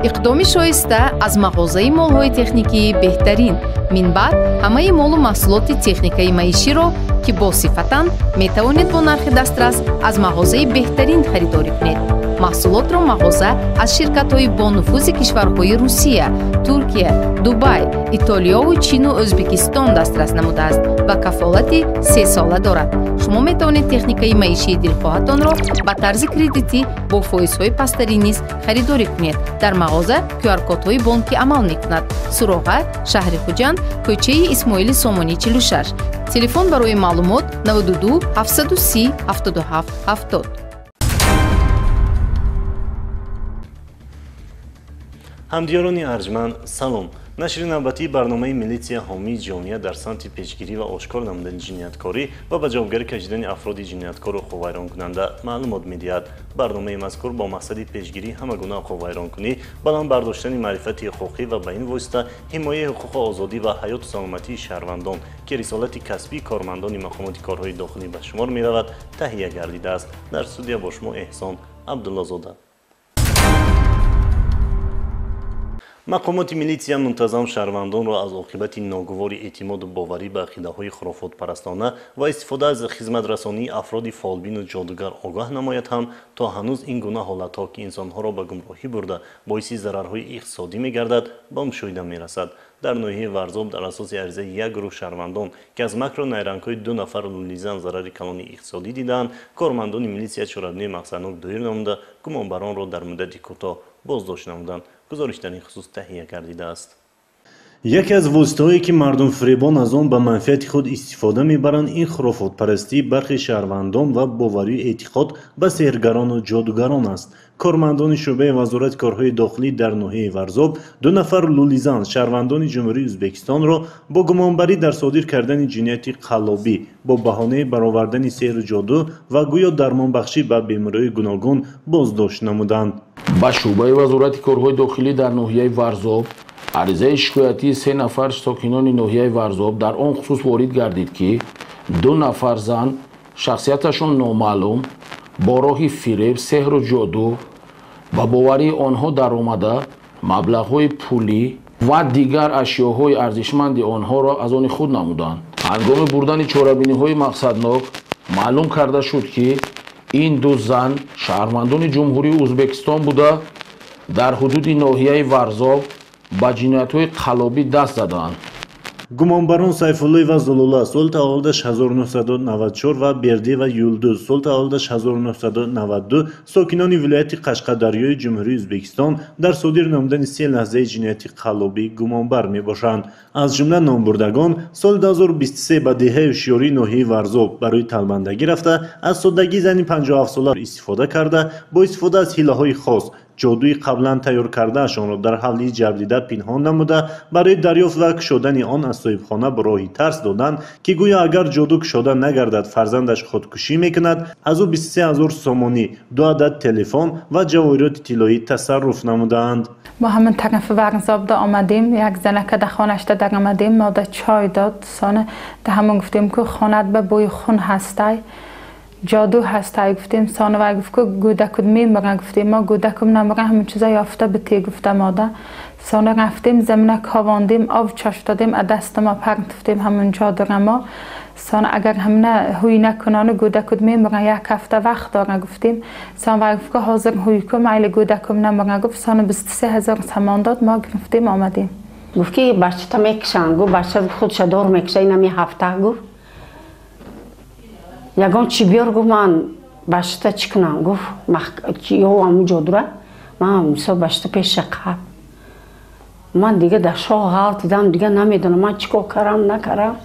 اقدام شایسته از مغازه مال‌های تکنیکی بهترین. منبعد همه مال و محصولات تکنیکی معیشی را که با صفتند میتوانید با نرخ دسترس از مغازه بهترین خریداری کنید. محصولات را مغازه از شرکت‌های با نفوذ کشورهای روسیه، ترکیه، دبی، ایتالیا و چین و ازبکستان دسترس نموده است و کفالت 3 ساله دارد. شما میتوانید تکنیکای معیشی دلخواهتان را با طرز کردیتی با فایزهای پستری نیز خریداری کنید. در مغازه QR کدهای بانکی عمل میکند. سراغه، شهر خوجند، کوچه اسماعیل سامانی 46. تلفن برای معلومات 92 730 77 70. ҳамдиёрони арҷманд салом. нашри навбатии барномаи милитсия ҳомии ҷомеа дар самти пешгирӣ ва ошкор намудани ҷинояткорӣ ва ба ҷавобгарӣ кашидани афроди ҷинояткору оқовайронкунанда маълумот медиҳад. барномаи мазкур бо мақсади пешгирии ҳама гуна оқовайронкунӣ, баландбардоштани маърифати ҳуқуқӣ ва ба ин восита ҳимояи ҳуқуқу озодӣ ва ҳаёту саломатии шаҳрвандон ки рисолати касбии кормандони мақомоти корҳои дохилӣ ба шумор меравад, таҳия гардидааст. дар студия бо шумо эҳсон абдуллозода. мақомоти милитсия мунтазам шаҳрвандонро аз оқибати ногувори эътимоду боварӣ ба ақидаҳои хурофотпарастона ва истифода аз хизматрасонии афроди фолбину ҷодугар огаҳ намояд ҳам то ҳанӯз ин гуна ҳолатҳо ки инсонҳоро ба гумроҳӣ бурда боиси зарарҳои иқтисодӣ мегардад ба мушоҳида мерасад. дар ноҳияи варзоб дар асоси аризаи як гурӯҳ шаҳрвандон ки аз макру найрангҳои 2 нафар лулизан зарари калони иқтисодӣ дидаанд, кормандони милитсия чорабинии мақсаднок доир намуда гумонбаронро дар муддати кӯтоҳ боздошт намуданд. гузориш дар ин хусус таҳия гардидааст. яке аз воситаҳое ки мардумфиребон аз он ба манфиати худ истифода мебаранд, ин хурофотпарастии бархи шаҳрвандон ва боварию эътиқод ба сеҳргарону ҷодугарон аст. кормандони шӯъбаи вазорати корҳои дохилӣ дар ноҳияи варзоб 2 нафар лулизан шаҳрвандони ҷумҳурии ӯзбекистонро бо гумонбарӣ дар содир кардани ҷинояти қаллобӣ бо баҳонаи баровардани сеҳру ҷоду ва гӯё дармонбахшӣ ба бемориҳои гуногун боздошт намуданд. ба шӯъбаи вазорати корҳои дохилӣ дар ноҳияи варзоб аризаи шикоятии 3 нафар сокинони ноҳияи варзоб дар он хусус ворид гардид ки 2 нафар зан шахсияташон номаълум бо роҳи фиреб, сеҳру ҷоду ба боварии онҳо даромада маблағҳои пулӣ ва дигар ашёҳои арзишманди онҳоро аз они худ намуданд. ҳангоми бурдани чорабиниҳои мақсаднок маълум карда шуд ки ин 2 зан шаҳрвандони ҷумҳурии ӯзбекистон буда дар ҳудуди ноҳияи варзоб ба ҷиноятҳои қаллобӣ даст заданд. гумонбарон сайфулло ва зулула соли таваллудаш 1994 ва бердиева юлдуз соли таваллудаш 1992 сокинони вилояти қашқадарёи ҷумҳурии ӯзбекистон дар содир намудани 3 лаҳзаи ҷинояти қаллобӣ гумонбар мебошанд. аз ҷумла номбурдагон соли 2023 ба деҳаи ҳушёрии ноҳияи варзоб барои талбандагӣ рафта аз соддагии зани 57сола истифода карда бо истифода аз ҳилаҳои хос ҷодуи қаблан тайёр кардаашонро дар ҳавлии ҷавлида пинҳон намуда барои дарёфт ва кушодани он аз соҳибхона бо роҳи тарс доданд ки гӯё агар ҷоду кушода нагардад фарзандаш худкушӣ мекунад, аз ӯ 23000 сомонӣ, 2 адад телефон ва ҷавоҳироти тиллоӣ тасарруф намудаанд. با همین طرف ورزاب دا آمدیم، یک زنه که در خانه‌اش در آمدیم، ما دا چای داد، سانه ده همون گفتیم که خانت به بوی خون هستی، جادو هستی گفتیم، سانه و گفت که گودکم میمرن، گفتیم ما گودکم نمره همین چیزا یافته به تی گفته ماده. سانه رفتیم زمینه کاواندیم، آب چاش دادیم، دست ما پرتفتیم همون جادو ما. سانه اگر همینه هوی نکنانه گودکم میمرن، یک هفته وقت داره گفتیم. سانه و گفت که حاضر هوی کم ایل گودکم نمره گفت، سانه 23000 سامان داد، ما گرفتیم آمدیم. گفت که بچه تا میکشن، گفت بچه خودش دار میکشه، این همی هفته گفت. یگان چی بیار گفت من بچه چی کنم، گفت یا همون جادوره من مثلا بچه پیش قبل من دیگه در شاه حال دیدم دیگه نمیدونم من چیکار کردم نکردم.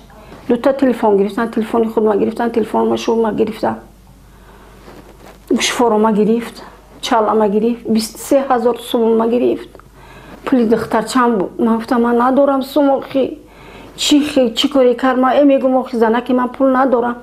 2 تا تلفن گرفتن، تلفنی خود ما گرفتن، تلفن ما شو ما گرفتن، گوشوار ما گرفت، چاله ما گرفت، 23000 سوم ما گرفت. پولی دختر چند بود، من گفتم من ندارم سوم خی چی کاری کردم، میگم آخه زنه که من پول ندارم.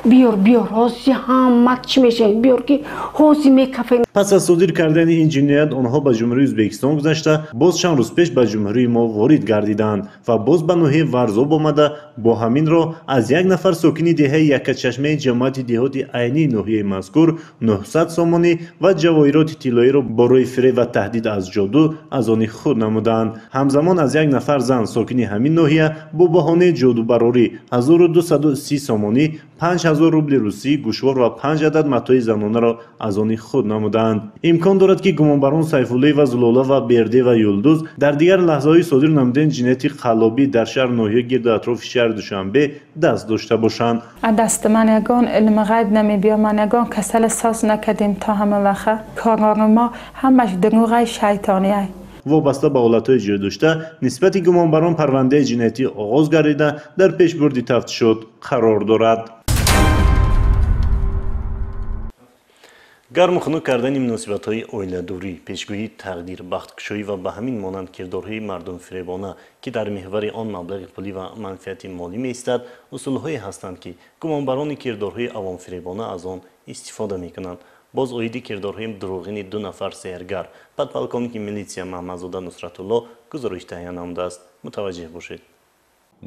بیار حاضی همت چی میشه بیار که حاضی میکفه. پس از صادر کردن این جنایت آنها به جمهوری ازبکستان گذشته، باز چند روز پیش به جمهوری ما وارد گردیدند و باز به ناحیه ورزاب آمده. با همین راه از یک نفر ساکن دهه یکچشمه جماعت دهات عینی ناحیه مذکور 900 سامانی و جواهرات طلایی را برای فریب و تهدید از جادو از آن خود نمودند. همزمان از یک نفر زن ساکن همین ناحیه با بهانه جادو براری 1230 سامانی، 5000 روبل روسی، گوشوار و 5 عدد متاع زنانه را از آن خود نمودند. امکان دارد که گمانبران سیفالله و زلاله و برده و یلدوز در دیگر لحظه‌های صادر نمودن جنایت خلابی در شهر ناحیه گرد اطراف شهر دوشنبه دست داشته باشند. دست من یگان علم غیب نمی‌بیا، من یگان کسل ساز نکردیم تا همه وقت کاران ما همش دروغ شیطانیه. وابسته به حالت‌های جای داشته نسبت گمانبران پرونده جنایتی آغاز گردیده در پیشبرد تفتیشات قرار دارد. گرم خنک کردن مناسبت‌های اویله‌داری، پیشگویی تقدیر، بختکشایی و به همین مانند کردارهای مردم فریبانه که در محور آن مبلغ پولی و منفعت مالی می‌ایستد، اصول‌هایی هستند که گمانبران کردارهای عوام فریبانه از آن استفاده می‌کنند. باز اویدی کردارهای دروغین دو نفر سحرگر подполковник ملیسیا محمدزاده نصرتالله گزارش تهیه نموده است. متوجه باشید.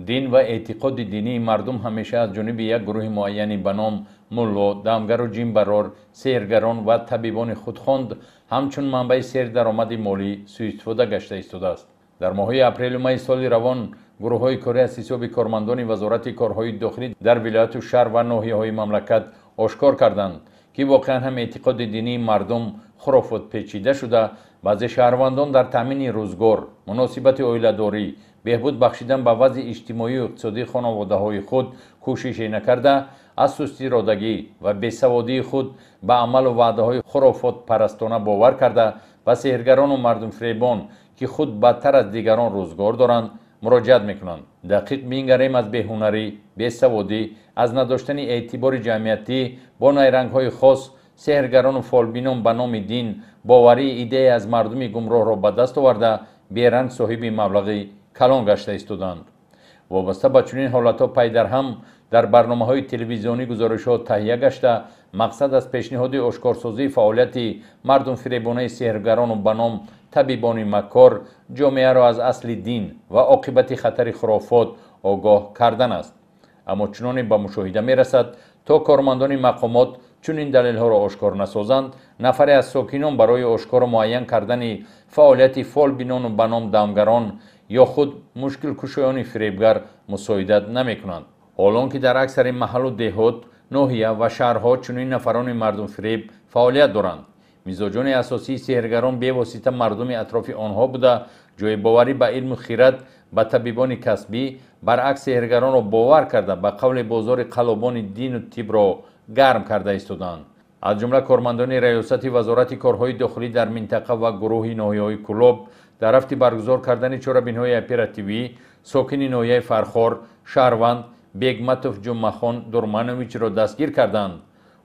دین و اعتقاد دینی مردم همیشه از جانب یک گروه معینی به نام ملا، دمگر و جنبرار، سحرگران و طبیبان خودخواند همچون منبع سحر درآمد مالی سوء استفاده گشته ایستاده است. در ماه اپریل و می سال روان گروه های کاری از حساب کارمندان وزارت کارهای داخلی در ولایت و شهر و ناحیه های مملکت آشکار کردند که واقعا هم اعتقاد دینی مردم خرافات پیچیده شده. بعضی شهروندان در تامین روزگار، مناسبت اویله‌داری، بهبود بخشیدن به وضع اجتماعی و اقتصادی خانواده های خود کوشش نکرده، از سستی رادگی و بیسوادی خود به عمل و وعده های خرافات پرستانه باور کرده و سحرگران و مردم فریبان که خود بدتر از دیگران روزگار دارند مراجعت میکنند. دقیق می‌نگریم از بی‌هنری، بیسوادی، از نداشتن اعتبار جمعیتی با نیرنگ های خاص سحرگران و فالبینان به نام دین باوری ایده از مردم گمراه را به دست آورده بیرنگ صاحب مبلغی کلان گشته ایستادند. وابسته به چنین حالتها پی در هم در برنامه‌های تلویزیونی گزارش‌ها تهیه گشته مقصد از پیشنهاد آشکارسازی فعالیت مردم فریبانه سحرگران و به نام طبیبان مکار جامعه را از اصل دین و عاقبت خطر خرافات آگاه کردن است. اما چنان به مشاهده می‌رسد تا کارمندان مقامات چون این دلیل‌ها را آشکار نسازند، نفری از ساکنان برای آشکار معین کردن فعالیت فالبینان و به نام دمگران یا خود مشکل کشایان فریبگر مساعدت نمی‌کنند. حالان که در اکثر محل و دهات، ناحیه و شهرها چنین نفران مردم فریب فعالیت دارند. مزاجان اساسی سحرگران به واسطه مردم اطراف آنها بوده جای باوری به علم و خیرات به طبیبان کسبی برعکس سحرگران را باور کرده به قول بازار قلابان دین و طب را گرم کرده ایستادند. از جمله کارمندان ریاست وزارت کارهای داخلی در منطقه و گروه ناحیه‌های کلوب در رفت برگزار کردن چاره‌بین‌های اپراتیوی ساکن ناحیه فرخار، شهروند بیگمتوف جمعخان درمانویچ را دستگیر کردند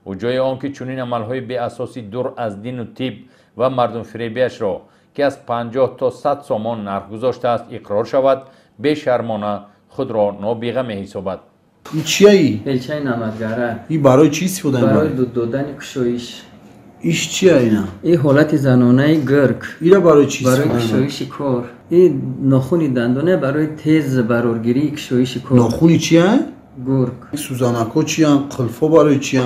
و جای آنکه چنین عملهای بی اساسی دور از دین و طب و مردم فریبیش را که از 50 تا 100 سامان نرخ گذاشته است اقرار شود، به شرمانه خود را نابیغه می حسابد. این چیه ای؟ بلچه نمدگره. این برای چی استفاده می‌کنی؟ برای دادن کشایش. ایش چیه اینا؟ این حالت زنانه گرگ. اینا برای چی برای استفاده می‌کنی؟ کشایش کار. این ناخون دندانه برای تیز برارگیری کشایش کار. ناخونی چیه؟ گرگ. سوزنکا چیه؟ قلفا برای چیه؟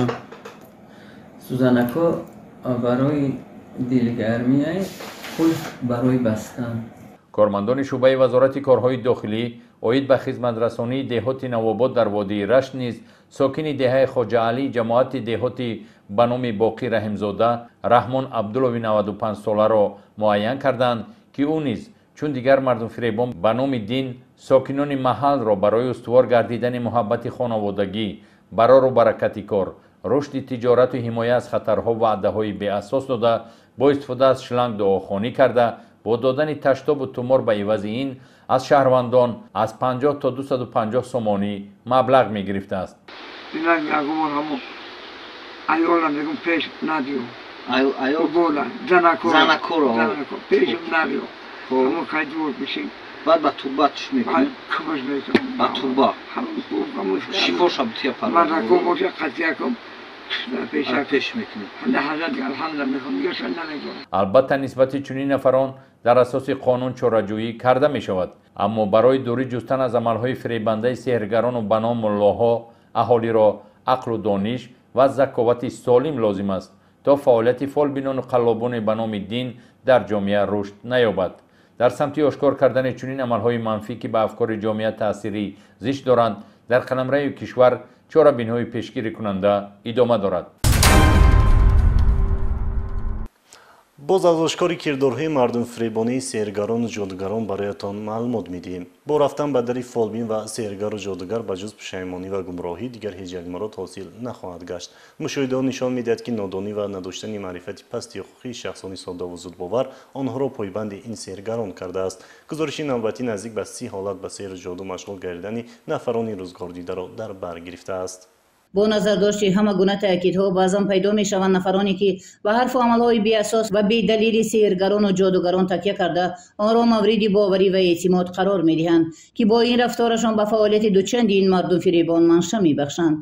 سوزنکا برای دلگرمی قلف برای بستن. کارمندان شعبه وزارت کارهای داخلی اوید به خدمت رسانی دهات نواباد در وادی رشت نیز ساکن دهه خواجه علی جماعت دهاتی به نام باقی رحمزاده رحمان عبدالله 95 ساله را معین کردند که او نیز چون دیگر مردم فریبان به نام دین ساکنان محل را برای استوار گردیدن محبت خانوادگی، برار و برکت کار، رشد تجارت و حمایت از خطرها و وعده‌های بی اساس داده با استفاده از شلنگ دعاخوانی کرده با دادن تشتاب و تومار به عوض این از شهروندان از 50 تا 250 سومانی مبلغ می گرفته است. اینا یگمان همو ایولا میگم پیش ندیو ایو بولا زنکو پیشم ندیو همو خجور بشین بعد با توربه توش میکنیم کمش میکنم با توربه شیفا شبتیه بعد پرواز کم باشه قطعه کم پیش میکنیم البته نسبت چنین نفران در اساس قانون چاره‌جویی کرده می شود، اما برای دوری جستن از عملهای فریبنده سحرگران و به نام ملاها اهالی را عقل و دانش و ذکاوت سالم لازم است تا فعالیت فالبینان و قلابان به نام دین در جامعه رشد نیابد. در سمت آشکار کردن چنین عملهای منفی که به افکار جامعه تأثیری زشت دارند، در قلمرو کشور چاره‌بینی‌های پیشگیری کننده ادامه دارد. باز از آشکاری کردارهای مردم فریبانه سحرگران و جادوگران برایتان معلومات میدیم. با رفتن به در فالبین و سحرگر و جادوگر به جز پشیمانی و گمراهی دیگر هیچ یک مراد حاصل نخواهد گشت. مشاهده نشان میدهد که نادانی و نداشتن معرفت پست حقوقی شخصانی ساده و زودباور آنها را پایبند این سحرگران کرده است. گزارش نوبتی نزدیک به 30 حالت به سحر و جادو مشغول گردیدن نفران روزگار دیده را در بر گرفته است. با نظر داشت همه گونه تاکیدها بعضا پیدا می شوند نفرانی که به حرف و عملهای بی اساس و بی دلیل سحرگران و جادوگران تکیه کرده آن را مورد باوری و اعتماد قرار می دهند که با این رفتارشان به فعالیت دوچند این مردم فریبان منشأ می بخشند.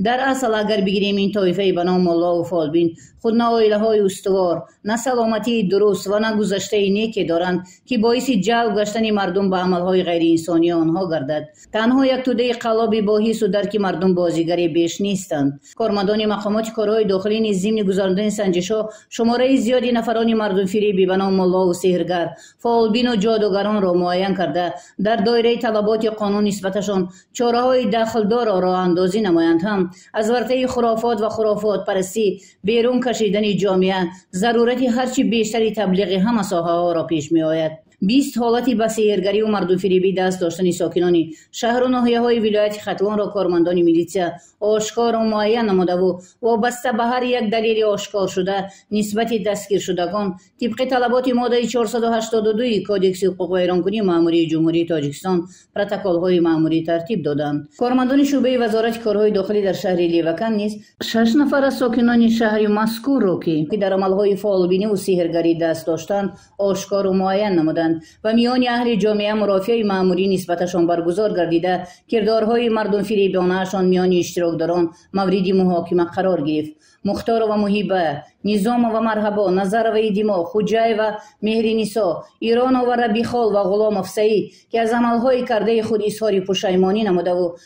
در اصل اگر بگیریم این طایفه به نام ملا و فالبین خود نه عائله های استوار، نه سلامتی درست و نه گذشته نیکی دارند که باعث جلب گشتن مردم به عملهای غیر انسانی آنها گردد. تنها یک توده قلاب با حس و درک مردم بازیگری بیش نیستند. کارمندان مقامات کارهای داخلی نیز ضمن گزاردن سنجش‌ها شماره زیادی نفران مردم فریبی به نام ملا و سحرگر، فالبین و جادوگران را معین کرده در دایره طلبات قانون نسبتشان چاره‌های دخلدار راه اندازی نمایند. هم از ورطه خرافات پرستی بیرون کشیدن جامعه ضرورت هرچی بیشتری تبلیغ همه ساحه ها را پیش می آید. 20 حالتی به سحرگری و مردم فریبی دست داشتن ساکنان شهر و ناحیه های ولایت ختلان را کارمندان میلیسیا آشکار و معین نموده و وابسته به هر یک دلیل آشکار شده نسبت دستگیر شدگان طبق طلبات ماده 482 کودکس حقوق ویرانکنی مأموری جمهوری تاجیکستان پروتکل های مأموری ترتیب دادند. کارمندان شعبه وزارت کارهای داخلی در شهر لیوکن نیز 6 نفر از ساکنان شهر مذکور را که در عملهای فالبینی و سحرگری دست داشتند آشکار و معین نمودند و میان اهل جامعه مرافعه مأموری نسبتشان برگزار گردیده کردارهای مردم فریبانه‌شان میان اشتراکداران مورد محاکمه قرار گرفت. مختار و محیبه، نظام و مرحبا، نظر و ایدما، خوجای و مهر نسا، ایران و ربیخال و غلام افسایی که از عملهای کرده خود اظهار پشیمانی نموده و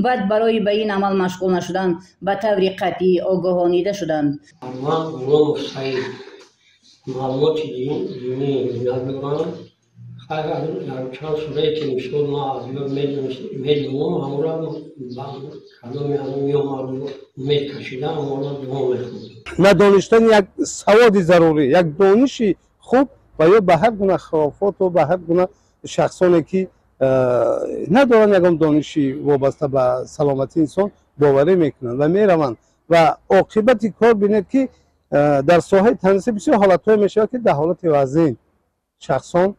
بعد برای به این عمل مشغول نشدن به طور قطعی آگاهانیده شدند. من غلام افسایی معلومات دینی ندارم. خیلی چند سوره که میشد ما از میدونم همون را کلام میام میکشیدم همون را دوام میخوندم. ندانستن یک سواد ضروری، یک دانشی خوب و یا به هر گونه خرافات و به هر گونه شخصانی که ندارن یکم دانشی وابسته به سلامتی انسان باوری میکنن و میروند و عاقبت کار بینید که در ساحه تنیس بسیار حالت‌های میشه که در حالت وزین شخصان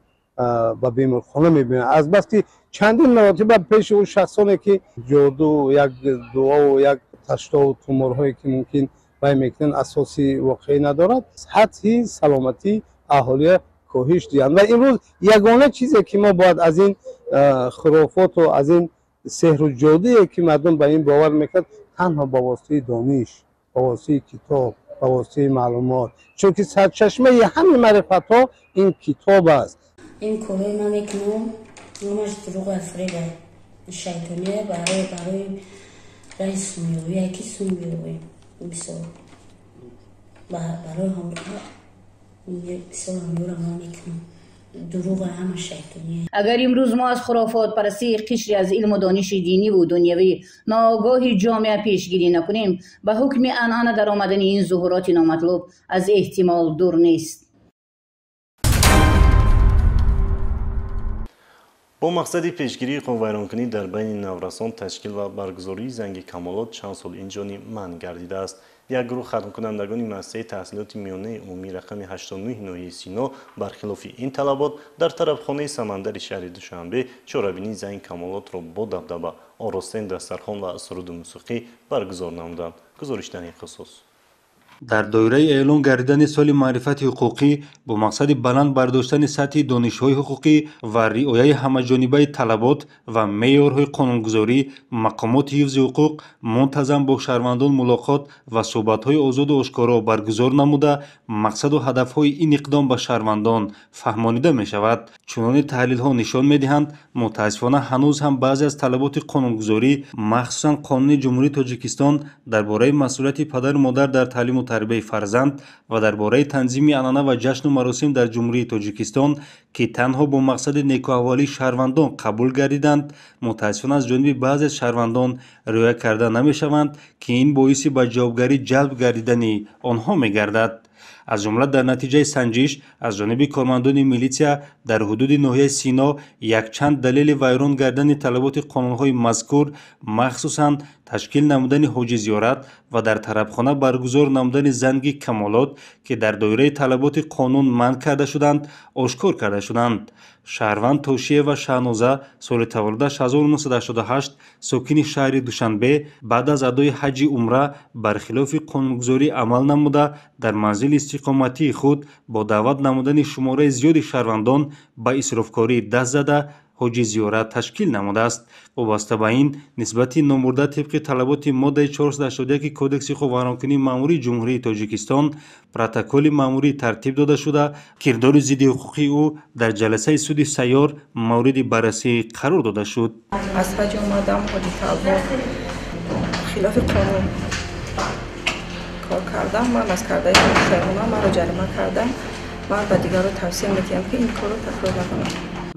به بیمارخانه میبینن از بس که چندین مراتب پیش اون شخصانی که جادو یک دعا و یک تشتا و تومورهایی که ممکن بای میکنن اساسی واقعی ندارد حتی سلامتی اهالی کاهش دیدن و امروز یگانه چیزی که ما باید از این خرافات و از این سحر و جادویی که مردم به این باور میکرد تنها با واسطه دانش، با واسطه کتاب، با واسطه معلومات، چون که سرچشمه همین معرفت ها این کتاب است. این کارهای من میکنم نامش دروغ افریده شیطانیه برای رئیس سومیوی یکی سومیوی بسیار برای همراه بسیار همراه من میکنم دروغ همه شیطانیه. اگر امروز ما از خرافات پرستی قشری از علم و دانش دینی و دنیوی ناآگاه جامعه پیشگیری نکنیم به حکم عنعنه در آمدن این ظهورات نامطلوب از احتمال دور نیست. با مقصد پیشگیری قوم ویرانکنی در بین نورسان تشکیل و برگزاری زنگ کمالات چند سال اینجانی منع گردیده است. یک گروه ختم کنندگان مؤسسه تحصیلات میانه عمومی رقم 89 ناحیه سینا برخلاف این طلبات در طرفخانه سمندر شهر دوشنبه چاره‌بینی زنگ کمالات را با دبدبه آراستن دسترخوان و سرود موسیقی برگزار نمودند. گزارش در این خصوص در دوره اعلان گردیدن سال معرفت حقوقی با مقصد بلند برداشتن سطح دانش‌های حقوقی و رعایت همه‌جانبه طلبات و معیارهای قانونگذاری، مقامات حفظ حقوق منتظم با شهروندان ملاقات و صحبت‌های آزاد و آشکارا برگزار نموده، مقصد و هدف‌های این اقدام به شهروندان فهمانیده می‌شود. چنان تحلیل‌ها نشان می‌دهند متأسفانه هنوز هم بعضی از طلبات قانونگذاری، مخصوصاً قانون جمهوری تاجیکستان درباره مسئولیت پدر و مادر در تعلیم و تربیت فرزند و درباره تنظیم عنعنه و جشن و مراسم در جمهوری تاجیکستان که تنها با مقصد نیکوحوالی شهروندان قبول گردیدند، متأسفانه از جانب بعضی از شهروندان رعایت کرده نمی‌شوند که این باعث به جوابگری جلب گردیدن آنها می‌گردد. از جمله در نتیجه سنجش از جانب کارمندان میلیسیا در حدود ناحیه سینا یک چند دلیل ویران گردن طلبات قانون‌های مذکور، مخصوصاً تشکیل نمودن حاجی زیارت و در طربخانه برگزار نمودن زنگ کمالات که در دایره طلبات قانون منع کرده شدند، آشکار کرده شدند. شهروند توشیه و شهنازه سال تولدش 1988 ساکن شهر دوشنبه بعد از ادای حج عمره برخلاف قانونگذاری عمل نموده در منزل استقامتی خود با دعوت نمودن شماره زیادی شهروندان به اسرافکاری دست زده حاجی زیارت تشکیل نموده است. وابسته به این نسبت نامبرده طبق طلبات ماده 481 کودکس حقوق ویرانکنی ماموری جمهوری تاجیکستان پروتکل ماموری ترتیب داده شده. کردار ضد حقوقی او در جلسه سود سیار مورد بررسی قرار داده شد. از حج اومدم حاجی طلبات خلاف قانون کار کردم. من از کرده شهرونه من رو جریمه کردم. من به دیگران توصیه میکنم که این کار رو تکرار نکنند.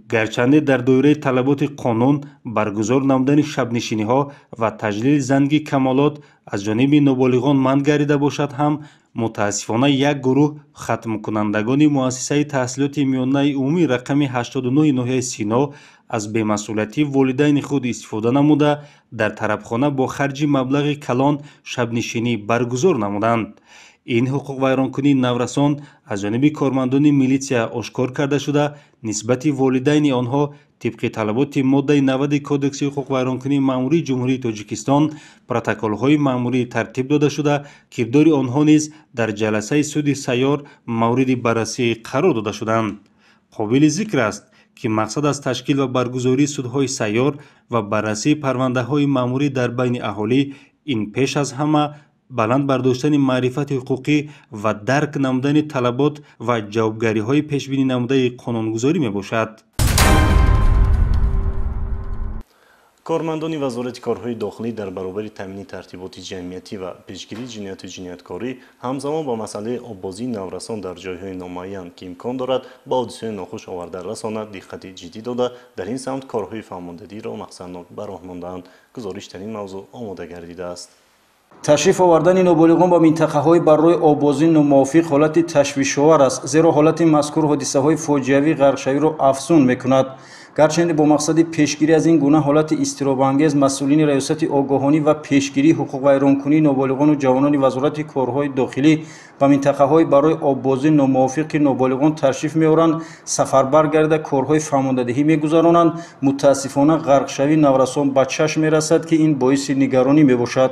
گرچند در دایره طلبات قانون برگزار نمودن شبنشینی ها و تجلیل زنگ کمالات از جانب نابالغان منع گردیده باشد هم متاسفانه یک گروه ختم کنندگان مؤسسه تحصیلات میانه عمومی رقم 89 ناحیه سینا از بی‌مسئولیتی والدین خود استفاده نموده در طربخانه با خرج مبلغ کلان شبنشینی برگزار نمودند. این حقوق ویرانکنی نورسان از جانب کارمندان میلیسیا آشکار کرده شده نسبت والدین آنها طبق طلبات ماده 90 کودکس حقوق ویرانکنی ماموری جمهوری تاجیکستان پروتکل‌های ماموری ترتیب داده شده. کردار آنها نیز در جلسه سود سیار مورد بررسی قرار داده شدند. قابل ذکر است که مقصد از تشکیل و برگزاری سودهای سیار و بررسی پرونده‌های ماموری در بین اهالی این پیش از همه بلند برداشتن معرفت حقوقی و درک نمودن طلبات و جوابگری های پیشبینی نموده قانونگذاری می باشد. کارمندان وزارت کارهای داخلی در برابر تامین ترتیبات جمعیتی و پیشگیری جنایت و جنایتکاری همزمان با مسئله آببازی نورسان در جایهای نامعین که امکان دارد با حادثه ناخوش آورده رساند دقت جدی داده در این سمت کارهای فرماندهی را مقصدناک به راه مانده‌اند. گزارش در این موضوع آماده گردیده است. تشریف آوردن نابالغان به منطقه‌های بر روی آببازی ناموافق حالت تشویش‌آور است، زیرا حالت مذکور حادثه‌های فاجعه‌ای غرقشوی را افزون می‌کند. گرچند با مقصد پیشگیری از این گونه حالت اضطراب‌انگیز مسئولین ریاست آگاهانی و پیشگیری حقوق ویرانکنی نابالغان و جوانان وزارت کارهای داخلی به منطقه‌های برای آببازی ناموافق نابالغان تشریف می‌آورند، سفربر گردیده کارهای فرماندهی می‌گذرانند، متأسفانه غرقشوی نورسان به چشم می‌رسد که این باعث نگرانی می‌باشد.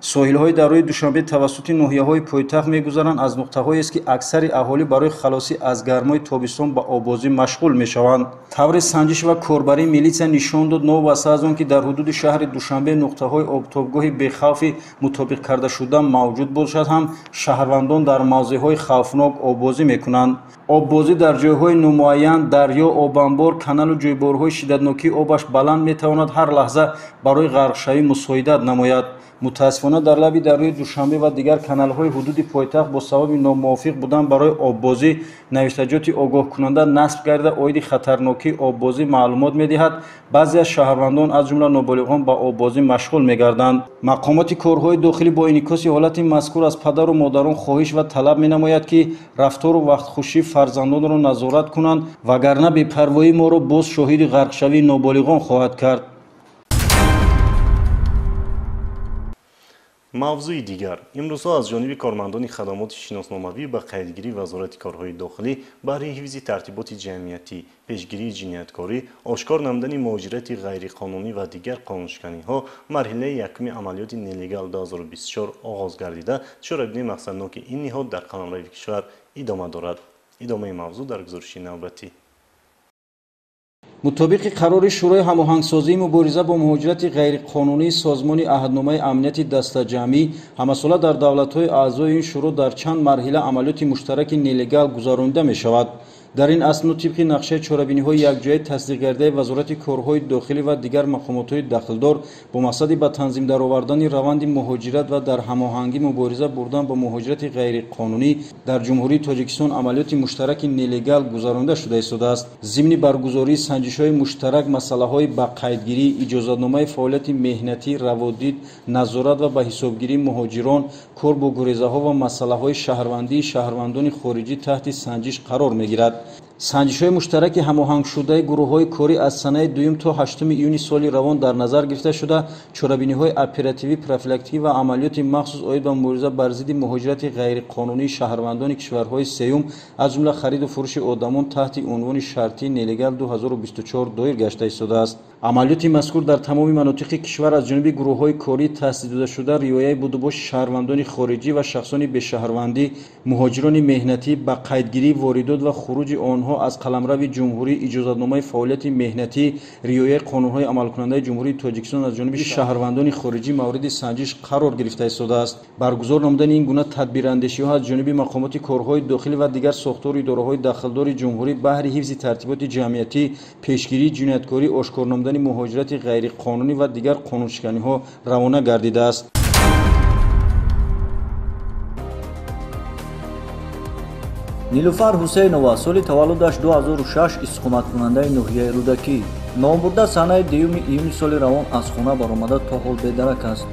ساحل‌های در روی دوشنبه توسط ناحیه‌های پایتخت می‌گذرند از نقطه‌هایی است که اکثر اهالی برای خلاصی از گرمای تابستان به آببازی مشغول می‌شوند. طور سنجش و کاربری میلیسیا نشان داد نوبسته از آن که در حدود شهر دوشنبه نقطه‌های آبتابگاه بی‌خوف مطابق کرده شده موجود باشد هم شهروندان در موضع‌های خوفناک آببازی می‌کنند. آببازی در جای‌های نامعین، دریا، آبانبار، کانال و جویبارهای شدتناکی آبش بلند می‌تواند هر لحظه برای غرقشوی مساعدت نماید. متاسفانه در لب دریای دوشنبه و دیگر کانال‌های حدود پایتخت با سبب ناموافق بودن برای آببازی نوشتجات آگاه کننده نصب گردیده عاید خطرناکی آببازی معلومات می‌دهد. بعضی از شهروندان از جمله نابالغان به آببازی مشغول می‌گردند. مقامات کارهای داخلی با انعکاس حالت مذکور از پدر و مادران خواهش و طلب می‌نماید که رفتار و وقتخوشی فرزندان را نظارت کنند وگرنه بی‌پروایی ما را باز شاهد غرقشوی نابالغان خواهد کرد. мавзӯи дигар имрӯзҳо аз ҷониби кормандони хадамоти шиносномавӣ ба қайдгирӣ вазорати корҳои дохилӣ баҳри ҳифзи тартиботи ҷамъиятӣ пешгирии ҷинояткорӣ ошкор намудани муҳоҷирати ғайриқонунӣ ва дигар қонуншиканиҳо марҳилаи якуми амалиёти нелегал 2024 оғоз гардида чорабинии мақсадноки ин ниҳод дар қаламрави кишвар идома дорад. идомаи мавзӯъ дар гузориши навбатӣ. мутобиқи қарори шӯрои ҳамоҳангсозии мубориза бо муҳоҷирати ғайриқонунии созмони аҳдномаи амнияти дастаҷамъӣ ҳамасола дар давлатҳои аъзои ин шӯро дар чанд марҳила амалиёти муштараки нелегал гузаронида мешавад. дар ин асну тибқи нақшаи чорабиниҳои якҷояи тасдиқгардаи вазорати корҳои дохилӣ ва дигар мақомотҳои дахлдор бо мақсади ба танзим даровардани раванди муҳоҷират ва дар ҳамоҳангӣ мубориза бурдан ба муҳоҷирати ғайриқонунӣ дар ҷумҳурии тоҷикистон амалиёти муштараки нелегал гузаронида шуда истодааст. зимни баргузории санҷишҳои муштарак масъалаҳои ба қайдгирӣ, иҷозатномаи фаъолияти меҳнатӣ, раводид, назорат ва ба ҳисобгирии муҳоҷирон, кор бо гурезаҳо ва масъалаҳои шаҳрвандии шаҳрвандони хориҷӣ таҳти санҷиш қарор мегирад. санҷишҳои муштараки ҳамоҳангшудаи гурӯҳҳои корӣ аз санаи 2 то 8 июни соли равон дар назар гирифта шуда чорабиниҳои оперативӣ, профилактикӣ ва амалиёти махсус оид ба мубориза бар зидди муҳоҷирати ғайриқонунии шаҳрвандони кишварҳои сеюм аз ҷумла хариду фурӯши одамон таҳти унвони шартии нелегал 2024 доир гашта истодааст. амалиёти мазкур дар тамоми манотиқи кишвар аз ҷониби гурӯҳҳои кории таъсисшудашуда риояи будубоши шаҳрвандони хориҷӣ ва шахсони бешаҳрвандӣ, муҳоҷирони меҳнатӣ ба қайдгирӣ, воридот ва хуруҷи онҳо аз қаламрави ҷумҳурӣ, иҷозатномаи фаъолияти меҳнатӣ, риояи қонунҳои амалкунандаи ҷумҳурии тоҷикистон аз ҷониби шаҳрвандони хориҷӣ мавриди санҷиш қарор гирифта истодааст. баргузор намудани ин гуна тадбирандешиҳо аз ҷониби мақомоти корҳои дохилӣ ва дигар сохтору идораҳои дахлдори ҷумҳурӣ баҳри ҳифзи тартиботи ҷамъиятӣ, пешгирии ҷинояткорӣ, ошкор намудани муҳоҷирати ғайриқонунӣ ва дигар қонуншиканиҳо равона гардидааст. нилуфар ҳусейнова соли таваллудаш 2006 истиқоматкунандаи ноҳияи рӯдакӣ номбурда санаи 2 июни соли равон аз хона баромада то ҳол бедарак аст.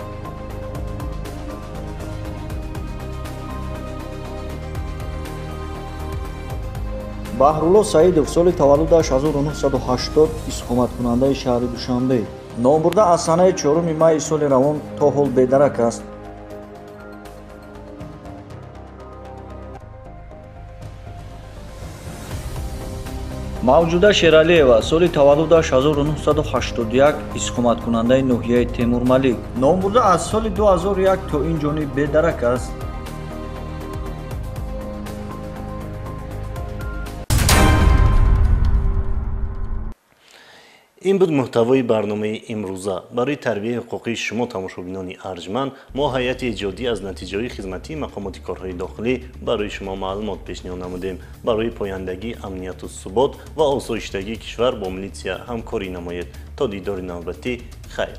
баҳрулло саидов соли таваллудаш 1980 истиқоматкунандаи шаҳри душанбе номбурда аз санаи 4 майи соли равон то ҳол бедарак аст. мавҷуда шералиева соли таваллудаш 1981 истиқоматкунандаи ноҳияи темурмалик номбурда аз соли 2001 то ин ҷониб бедарак аст. ин буд муҳтавои барномаи имрӯза. барои тарбияи ҳуқуқи шумо тамошобинони арҷманд мо ҳайати эҷодӣ аз натиҷаҳои хизматии мақомоти корҳои дохилӣ барои шумо маълумот пешниҳод намудем. барои пояндагии амнiyatu субот ва осоиштагии кишвар бо милитсия ҳамкорӣ намоед. то дидори навбатӣ хайр.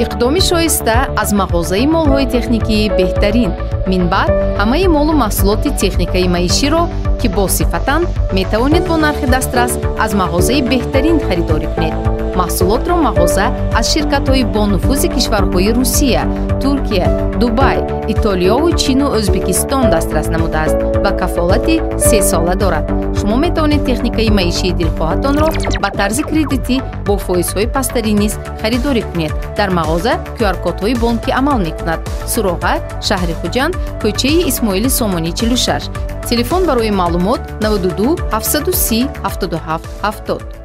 иқдоми шоиста аз мағозаи молҳои техникии беҳтарин минбаъд ҳамаи молу маҳсулоти техникаи маиширо ки босифатанд метавонед бо нархи дастрас аз мағозаи беҳтарин харидорӣ кунед. маҳсулотро мағоза аз ширкатҳои бонуфузи кишварҳои Русия, Туркия, Дубай, Итолиёву Чину Ӯзбекистон дастрас намудааст ва кафолати 3 сола дорад. шумо метавонед техникаи маишии дилхоҳатонро ба тарзи кредитӣ бо фоизҳои пастарӣ низ харидорӣ кунед. дар мағоза QR-кодҳои бонкӣ амал мекунад. Суроға, шаҳри Хуҷанд, кӯчаи Исмоили Сомонӣ 46. телефон барои маълумот 92 730 77 70.